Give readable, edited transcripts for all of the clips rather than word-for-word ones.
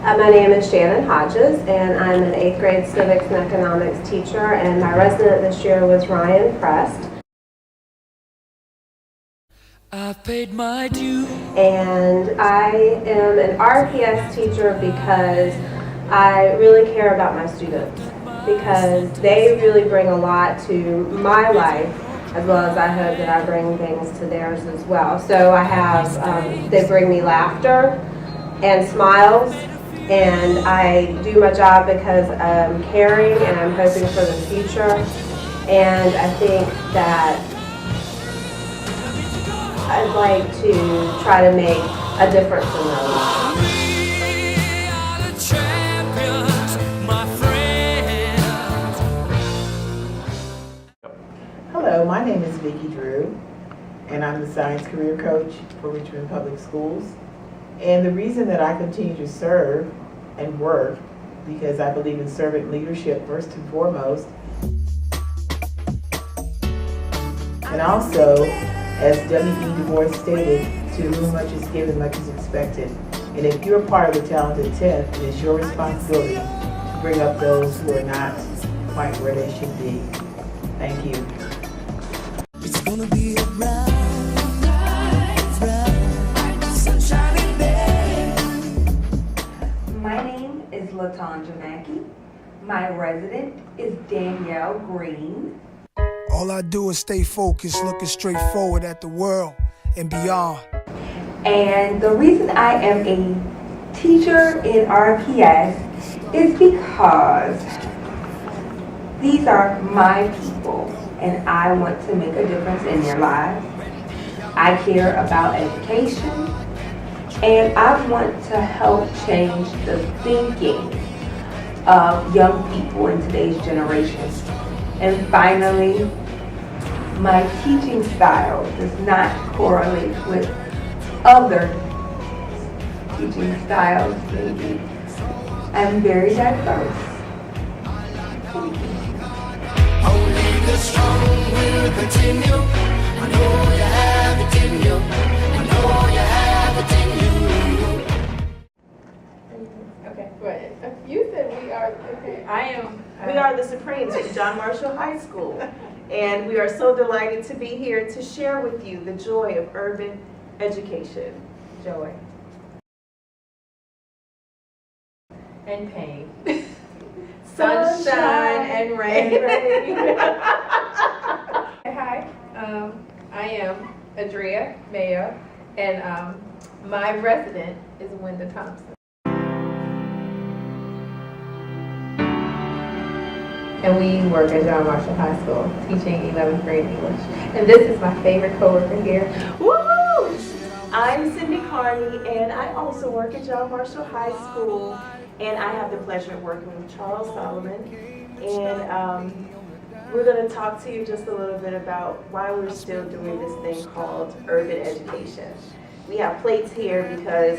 My name is Shannon Hodges, and I'm an 8th grade civics and economics teacher, and my resident this year was Ryan Prest. I've paid my due. And I am an RPS teacher because I really care about my students, because they really bring a lot to my life, as well as I hope that I bring things to theirs as well. So I have, they bring me laughter and smiles, and I do my job because I'm caring and I'm hoping for the future. And I think that I'd like to try to make a difference in their lives. We are the champions, my friends. Hello, my name is Vicki Drew, and I'm the Science Career Coach for Richmond Public Schools. And the reason that I continue to serve and work, because I believe in servant leadership first and foremost, and also, as W.E. Du Bois stated, to whom much is given, much is expected. And if you're part of the talented 10th, it is your responsibility to bring up those who are not quite where they should be. Thank you. It's gonna be a bright sunshiny day. My name is LaTondra Mackey. My resident is Danielle Green. All I do is stay focused, looking straight forward at the world and beyond. And the reason I am a teacher in RPS is because these are my people and I want to make a difference in their lives. I care about education and I want to help change the thinking of young people in today's generation. And finally, my teaching style does not correlate with other teaching styles, maybe. I'm very diverse. Only the strong will continue. I know you have it in you. I know you have it in you. Okay, go ahead. You said we are, okay, I am. We are the Supremes from John Marshall High School, and we are so delighted to be here to share with you the joy of urban education. Joy. And pain. Sunshine and rain. Hi, I am Adria Mayo, and my resident is Wenda Thompson. And we work at John Marshall High School, teaching 11th grade English. And this is my favorite coworker here. Woohoo! I'm Cindy Carney, and I also work at John Marshall High School, and I have the pleasure of working with Charles Solomon. And we're going to talk to you just a little bit about why we're still doing this thing called urban education. We have plates here because,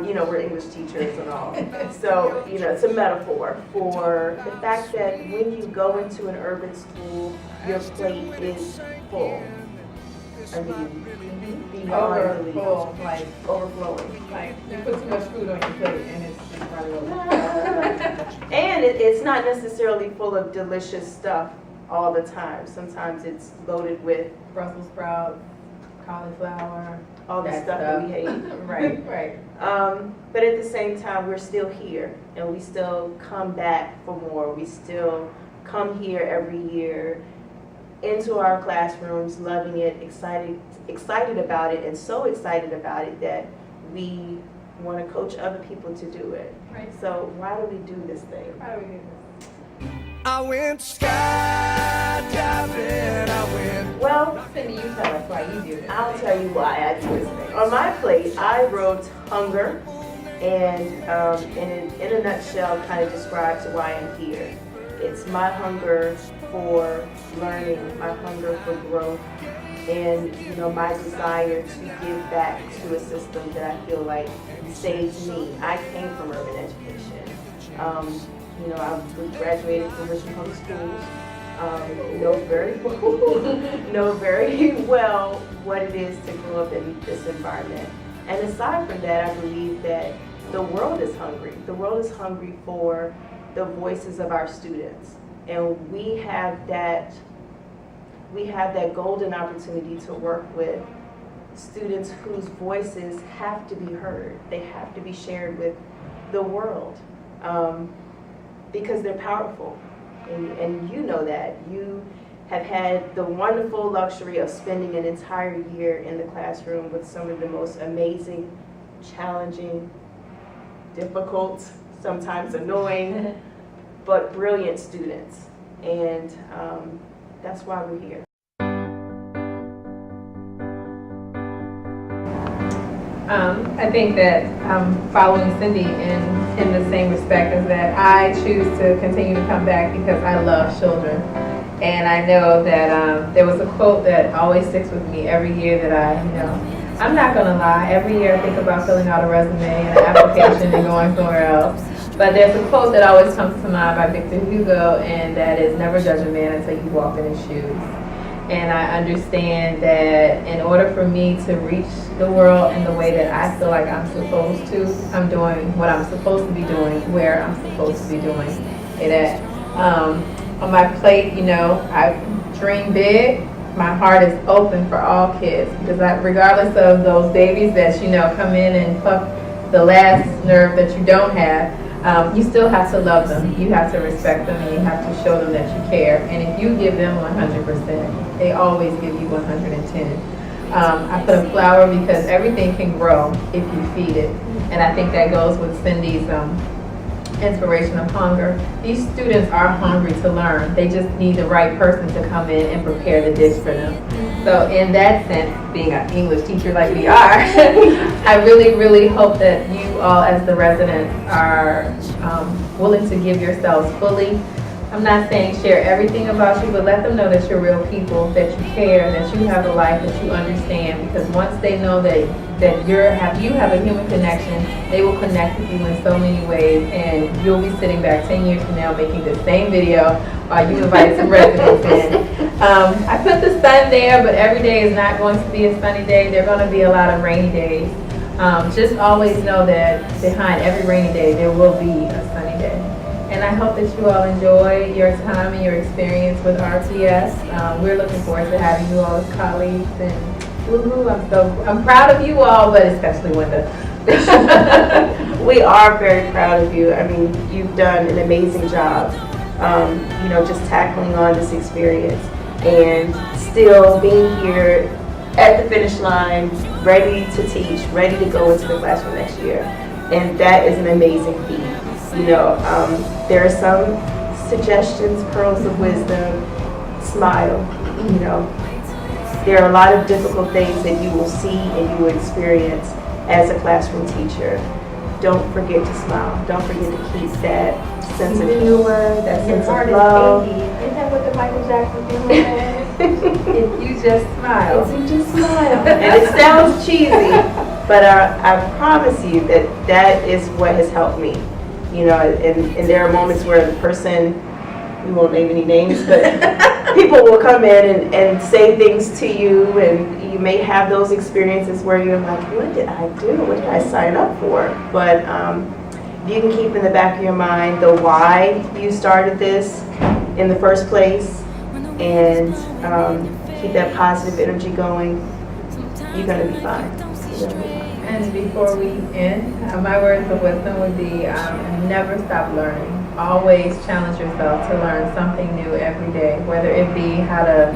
you know, we're English teachers and all. So, you know, it's a metaphor for the fact that when you go into an urban school, your plate is full. I mean, beyond belief. Full, like Overflowing. Like you put too much food on your plate and it's running over. And it's not necessarily full of delicious stuff all the time. Sometimes it's loaded with Brussels sprouts, cauliflower, all the stuff that we hate. Right, right. But at the same time, we're still here, and we still come back for more. We still come here every year into our classrooms, loving it, excited about it, and so excited about it that we want to coach other people to do it. Right. So why do we do this thing? How do we do this? I went skydiving, I went. Well, Cindy, you tell us why you do this. I'll tell you why I do this thing. On my plate, I wrote hunger, and in a nutshell, kind of describes why I'm here. It's my hunger for learning, my hunger for growth, and you know, my desire to give back to a system that I feel like saved me. I came from urban education. You know, I graduated from Richmond Public Schools. Know very well what it is to grow up in this environment. And aside from that, I believe that the world is hungry. The world is hungry for the voices of our students. And we have that golden opportunity to work with students whose voices have to be heard. They have to be shared with the world because they're powerful. And you know that. You have had the wonderful luxury of spending an entire year in the classroom with some of the most amazing, challenging, difficult, sometimes annoying, but brilliant students. And that's why we're here. I think that I'm following Cindy in the same respect as that I choose to continue to come back because I love children. And I know that there was a quote that always sticks with me every year that I'm not going to lie, every year I think about filling out a resume and an application and going somewhere else. But there's a quote that always comes to mind by Victor Hugo, and that is, never judge a man until you walk in his shoes. And I understand that in order for me to reach the world in the way that I feel like I'm supposed to, I'm doing what I'm supposed to be doing, where I'm supposed to be doing it at. On my plate, I dream big. My heart is open for all kids because regardless of those babies that, come in and pluck the last nerve that you don't have, you still have to love them. You have to respect them, and you have to show them that you care. And if you give them 100%, they always give you 110. I put a flower because everything can grow if you feed it. And I think that goes with Cindy's inspiration of hunger. These students are hungry to learn. They just need the right person to come in and prepare the dish for them. So in that sense, being an English teacher like we are, I really, really hope that you all as the residents are willing to give yourselves fully. I'm not saying share everything about you, but let them know that you're real people, that you care, that you have a life, that you understand. Because once they know that you have a human connection, they will connect with you in so many ways, and you'll be sitting back 10 years from now making the same video while you invite some residents in. I put the sun there, but every day is not going to be a sunny day. There are going to be a lot of rainy days. Just always know that behind every rainy day, there will be a sunny day. And I hope that you all enjoy your time and your experience with RPS. We're looking forward to having you all as colleagues. And woo-hoo, I'm proud of you all, but especially Wenda. We are very proud of you. I mean, you've done an amazing job, just tackling on this experience and still being here at the finish line, ready to teach, ready to go into the classroom next year. And that is an amazing feat. There are some suggestions, pearls of wisdom, smile, There are a lot of difficult things that you will see and you will experience as a classroom teacher. Don't forget to smile. Don't forget to keep that sense of humor, that sense of love. Isn't that what the Michael Jackson film was? If you just smile. If you just smile. And it sounds cheesy, but I promise you that is what has helped me. And there are moments where the person, we won't name any names, but people will come in and say things to you, and you may have those experiences where you're like, what did I do? What did I sign up for? But you can keep in the back of your mind the why you started this in the first place, and keep that positive energy going. You're going to be fine. And before we end, my words of wisdom would be never stop learning. Always challenge yourself to learn something new every day, whether it be how to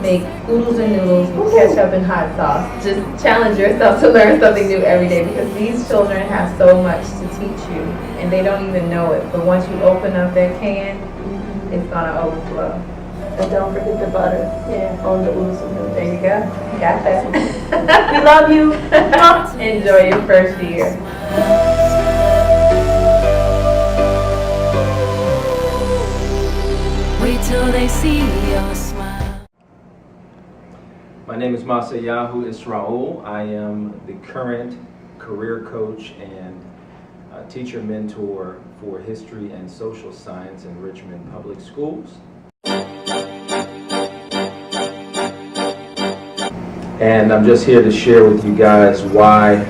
make oodles and noodles with ketchup and hot sauce. Just challenge yourself to learn something new every day, because these children have so much to teach you and they don't even know it. But once you open up that can, it's going to overflow. And don't forget the butter on the oodles and noodles. There you go. You got that. We love you. Enjoy your first year. Wait till they see your smile. My name is Masayahu Israel. I am the current career coach and teacher mentor for history and social science in Richmond Public Schools. And I'm just here to share with you guys why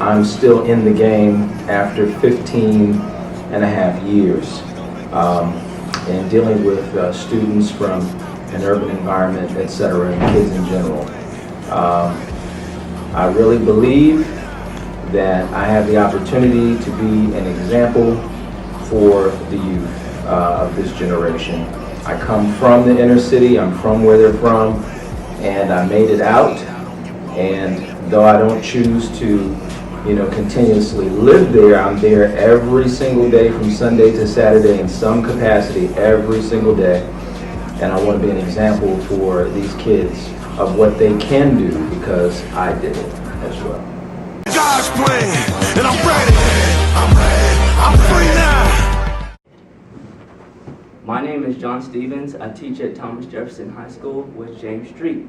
I'm still in the game after 15 and a half years in dealing with students from an urban environment, etc., and kids in general. I really believe that I have the opportunity to be an example for the youth of this generation. I come from the inner city, I'm from where they're from, and I made it out. And though I don't choose to, continuously live there, I'm there every single day from Sunday to Saturday in some capacity, every single day. And I want to be an example for these kids of what they can do because I did it as well. God's plan, and I'm ready. I'm free now. My name is John Stevens. I teach at Thomas Jefferson High School with James Street.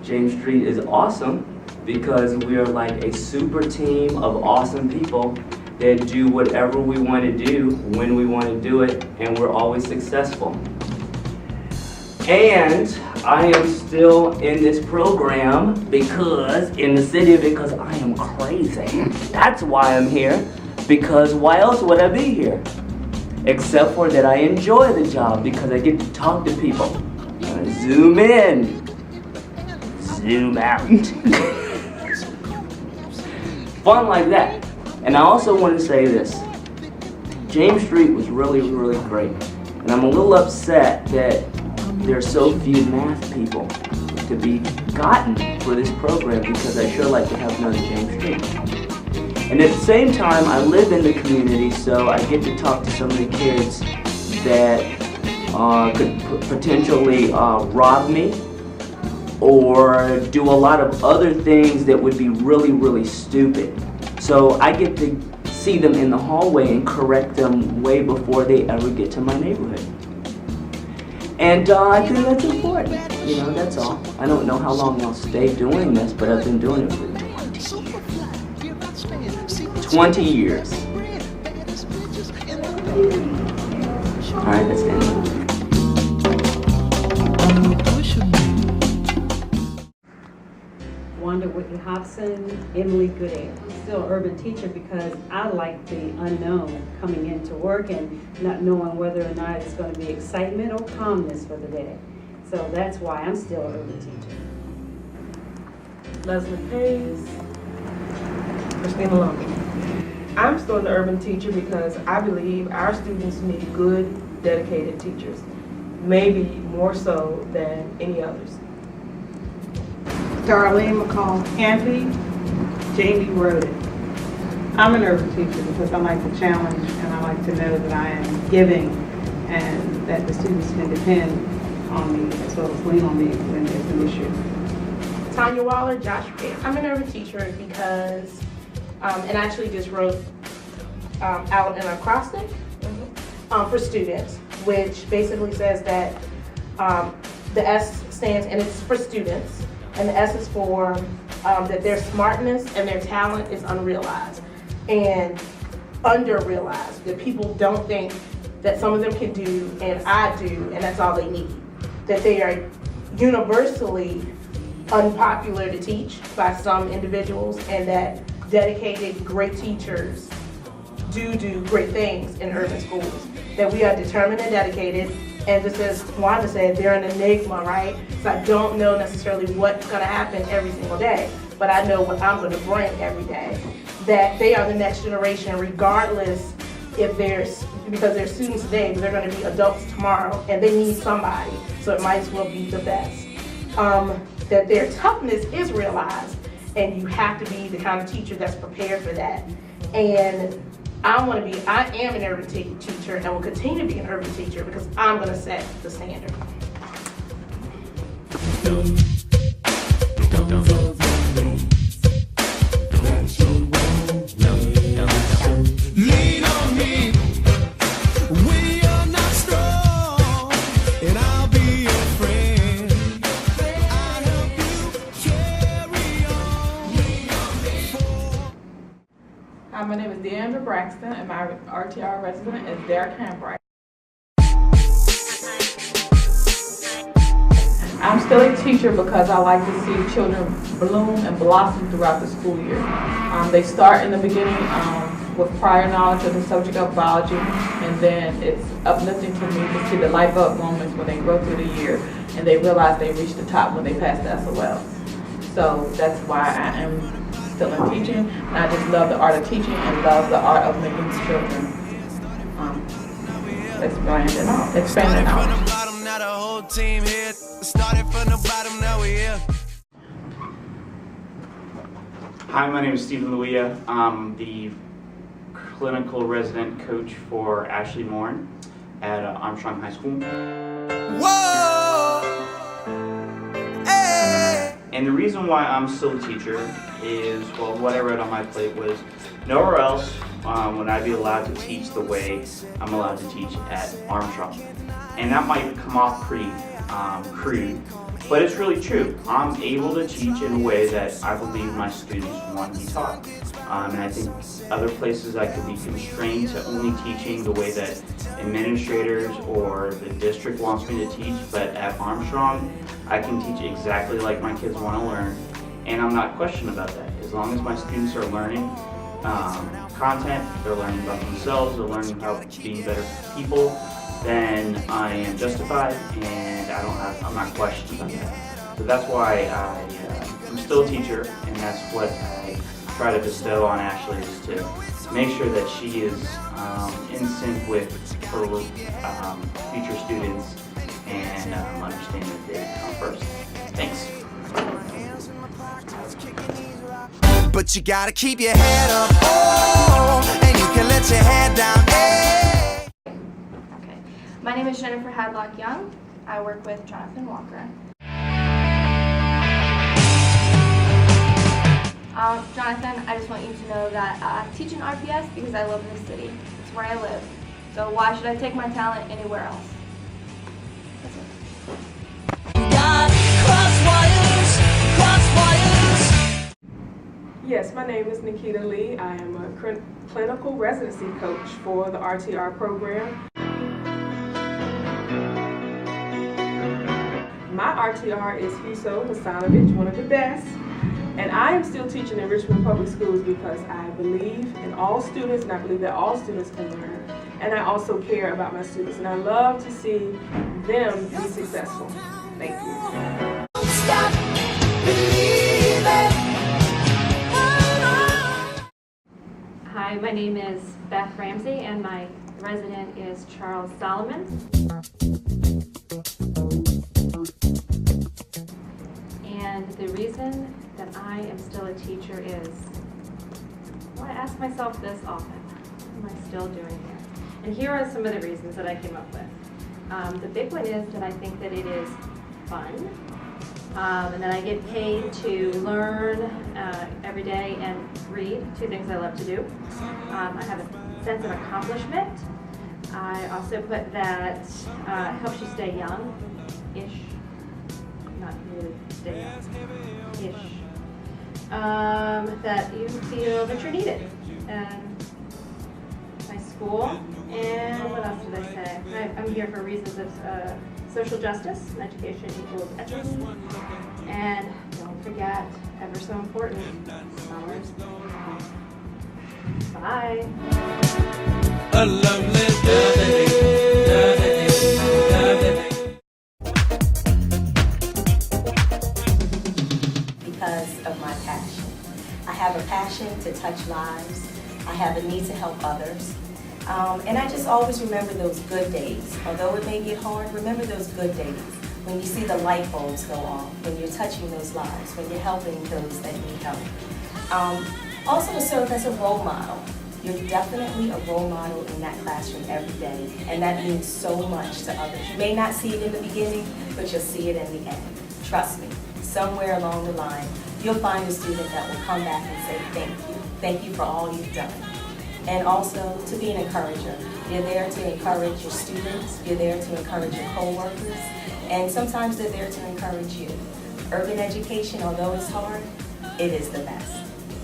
James Street is awesome because we are like a super team of awesome people that do whatever we want to do when we want to do it, and we're always successful. And I am still in this program in the city because I am crazy. That's why I'm here, because why else would I be here? Except for that I enjoy the job because I get to talk to people. Zoom in, zoom out. Fun like that. And I also want to say this. James Street was really, really great. And I'm a little upset that there are so few math people to be gotten for this program because I sure like to have another James Street. And at the same time, I live in the community, so I get to talk to some of the kids that could potentially rob me or do a lot of other things that would be really, really stupid. So I get to see them in the hallway and correct them way before they ever get to my neighborhood. And I think that's important. That's all. I don't know how long I'll stay doing this, but I've been doing it for 20 years. All right, that's it. Wanda Whitney Hobson, Emily Goodale. I'm still an urban teacher because I like the unknown coming into work and not knowing whether or not it's going to be excitement or calmness for the day. So that's why I'm still an urban teacher. Leslie Hayes, Christine Maloney. I'm still an urban teacher because I believe our students need good, dedicated teachers, maybe more so than any others. Darlene McCall Campy, Jamie Roden. I'm an urban teacher because I like the challenge and I like to know that I am giving and that the students can depend on me as well as lean on me when there's an issue. Tanya Waller, Josh Pitt. I'm an urban teacher because, and I actually just wrote out an acrostic for students, which basically says that the S stands, and it's for students, and the S is for that their smartness and their talent is unrealized and under-realized, that people don't think that some of them can do, and I do, and that's all they need. That they are universally unpopular to teach by some individuals, and that dedicated, great teachers do great things in urban schools. That we are determined and dedicated, and just as Wanda said, they're an enigma, right? So I don't know necessarily what's gonna happen every single day, but I know what I'm gonna bring every day. That they are the next generation, regardless if because they're students today, but they're gonna be adults tomorrow, and they need somebody, so it might as well be the best. That their toughness is realized, and you have to be the kind of teacher that's prepared for that. And I am an urban teacher and will continue to be an urban teacher because I'm gonna set the standard. Lean on me. We are not strong, and I'll be your friend. I'll help you carry on. Hi, my name is Deandra Braxton, and my RTR resident is Derek Hambright. I'm still a teacher because I like to see children bloom and blossom throughout the school year. They start in the beginning with prior knowledge of the subject of biology, and then it's uplifting to me to see the light bulb moments when they grow through the year and they realize they reach the top when they pass the SOLs. So that's why I am still in teaching, and I just love the art of teaching and love the art of making children expand their knowledge. Now the whole team here. Started from the bottom, now we're here. Hi, my name is Stephen Luia. I'm the clinical resident coach for Ashley Morin at Armstrong High School. Whoa! Hey! And the reason why I'm still a teacher is, well, what I wrote on my plate was nowhere else would I be allowed to teach the way I'm allowed to teach at Armstrong. And that might come off pretty crude, but it's really true. I'm able to teach in a way that I believe my students want to be taught. And I think other places I could be constrained to only teaching the way that administrators or the district wants me to teach, but at Armstrong, I can teach exactly like my kids want to learn, and I'm not questioned about that. As long as my students are learning content, they're learning about themselves, they're learning how to be better people, then I am justified, and I'm not questioned about that. So that's why I'm still a teacher, and that's what I try to bestow on Ashley, is to make sure that she is in sync with her future students and understanding that they come first. Thanks. But you gotta keep your head up, oh, and you can let your head down, hey. Okay. My name is Jennifer Hadlock Young. I work with Jonathan Walker. Jonathan, I just want you to know that I teach in RPS because I live in the city. It's where I live. So why should I take my talent anywhere else? That's it. Yes, my name is Nikita Lee. I am a clinical residency coach for the RTR program. My RTR is Huso Hasanovich, one of the best. And I am still teaching in Richmond Public Schools because I believe in all students, and I believe that all students can learn. And I also care about my students, and I love to see them be successful. Thank you. Stop believing. Hi, my name is Beth Ramsey, and my resident is Charles Solomon. And the reason that I am still a teacher is, well, I ask myself this often: what am I still doing here? And here are some of the reasons that I came up with. The big one is that I think that it is fun, and that I get paid to learn every day and read, two things I love to do. I have a sense of accomplishment. I also put that helps you stay young-ish, not really stay young-ish. That you feel that you're needed. My school, and what else did I say? I'm here for reasons of social justice and education equals equity. And don't forget, ever so important, summer's bye. A lovely because of my passion. I have a passion to touch lives. I have a need to help others. And I just always remember those good days. Although it may get hard, remember those good days when you see the light bulbs go off, when you're touching those lives, when you're helping those that need help. Also to serve as a role model. You're definitely a role model in that classroom every day, and that means so much to others. You may not see it in the beginning, but you'll see it in the end. Trust me, somewhere along the line, you'll find a student that will come back and say thank you. Thank you for all you've done. And also to be an encourager. You're there to encourage your students, you're there to encourage your co-workers, and sometimes they're there to encourage you. Urban education, although it's hard, it is the best,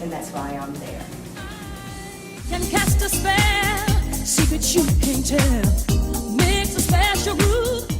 and that's why I'm there. Can cast a spell, secret you can tell, makes a special groove.